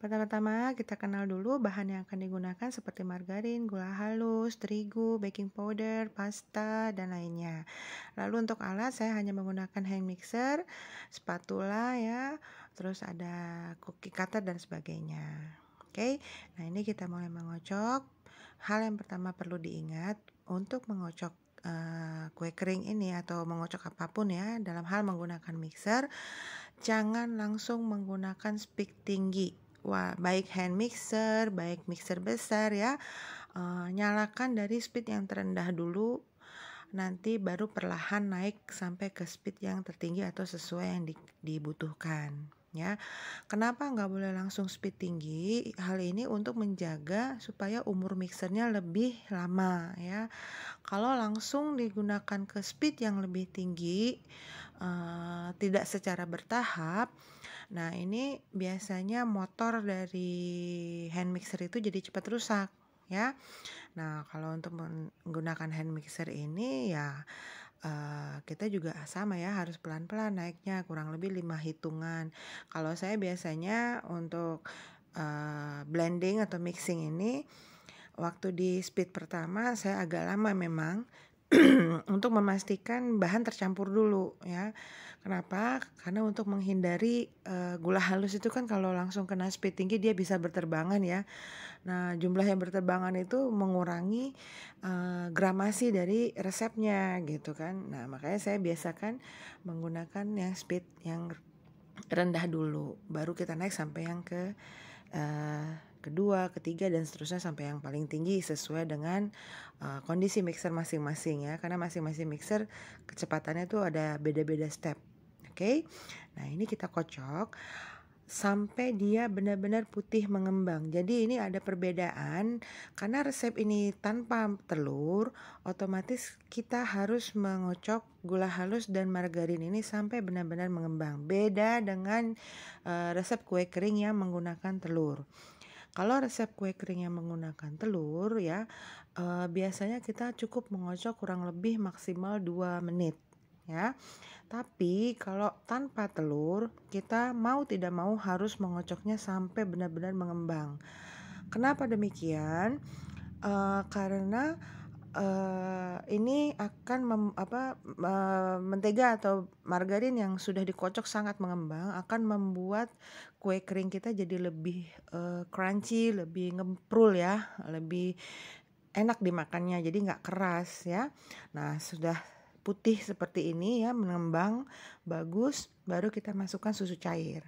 Pertama-tama kita kenal dulu bahan yang akan digunakan seperti margarin, gula halus, terigu, baking powder, pasta, dan lainnya. Lalu untuk alat saya hanya menggunakan hand mixer, spatula ya, terus ada cookie cutter dan sebagainya. Oke, nah ini kita mulai mengocok. Hal yang pertama perlu diingat untuk mengocok kue kering ini atau mengocok apapun ya dalam hal menggunakan mixer, jangan langsung menggunakan speed tinggi. Wah, baik hand mixer, baik mixer besar ya, nyalakan dari speed yang terendah dulu, nanti baru perlahan naik sampai ke speed yang tertinggi atau sesuai yang dibutuhkan ya. Kenapa nggak boleh langsung speed tinggi? Hal ini untuk menjaga supaya umur mixernya lebih lama ya. Kalau langsung digunakan ke speed yang lebih tinggi, tidak secara bertahap, nah ini biasanya motor dari hand mixer itu jadi cepat rusak ya. Nah kalau untuk menggunakan hand mixer ini ya kita juga sama ya, harus pelan-pelan naiknya, kurang lebih 5 hitungan. Kalau saya biasanya untuk blending atau mixing ini, waktu di speed pertama saya agak lama memang untuk memastikan bahan tercampur dulu ya. Kenapa? Karena untuk menghindari gula halus itu kan kalau langsung kena speed tinggi dia bisa berterbangan ya. Nah, jumlah yang berterbangan itu mengurangi gramasi dari resepnya gitu kan. Nah, makanya saya biasakan menggunakan yang speed yang rendah dulu, baru kita naik sampai yang kedua, ketiga, dan seterusnya sampai yang paling tinggi sesuai dengan kondisi mixer masing-masing ya. Karena masing-masing mixer kecepatannya tuh ada beda-beda step. Oke. Nah, ini kita kocok sampai dia benar-benar putih mengembang. Jadi ini ada perbedaan karena resep ini tanpa telur, otomatis kita harus mengocok gula halus dan margarin ini sampai benar-benar mengembang. Beda dengan resep kue kering yang menggunakan telur. Kalau resep kue kering yang menggunakan telur ya, biasanya kita cukup mengocok kurang lebih maksimal 2 menit ya. Tapi kalau tanpa telur, kita mau tidak mau harus mengocoknya sampai benar-benar mengembang. Kenapa demikian? Karena ini akan mentega atau margarin yang sudah dikocok sangat mengembang akan membuat kue kering kita jadi lebih crunchy, lebih ngemprul ya, lebih enak dimakannya, jadi nggak keras ya. Nah, sudah putih seperti ini ya, mengembang bagus, baru kita masukkan susu cair.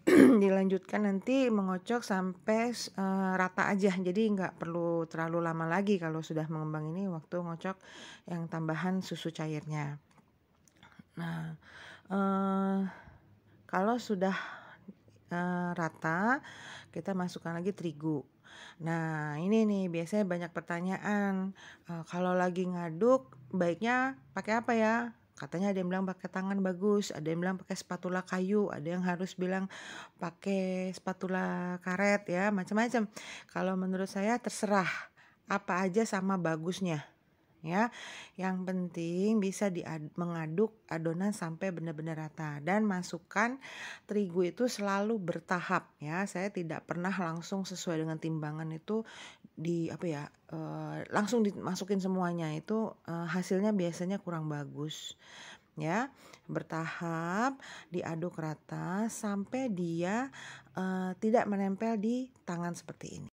Dilanjutkan nanti mengocok sampai rata aja, jadi nggak perlu terlalu lama lagi kalau sudah mengembang ini waktu ngocok yang tambahan susu cairnya. Nah, kalau sudah rata, kita masukkan lagi terigu. Nah, ini nih biasanya banyak pertanyaan, kalau lagi ngaduk baiknya pakai apa ya? Katanya ada yang bilang pakai tangan bagus, ada yang bilang pakai spatula kayu, ada yang harus bilang pakai spatula karet ya, macam-macam. Kalau menurut saya terserah, apa aja sama bagusnya ya. Yang penting bisa mengaduk adonan sampai benar-benar rata dan masukkan terigu itu selalu bertahap ya. Saya tidak pernah langsung sesuai dengan timbangan itu langsung dimasukin semuanya, itu hasilnya biasanya kurang bagus ya. Bertahap diaduk rata sampai dia tidak menempel di tangan seperti ini.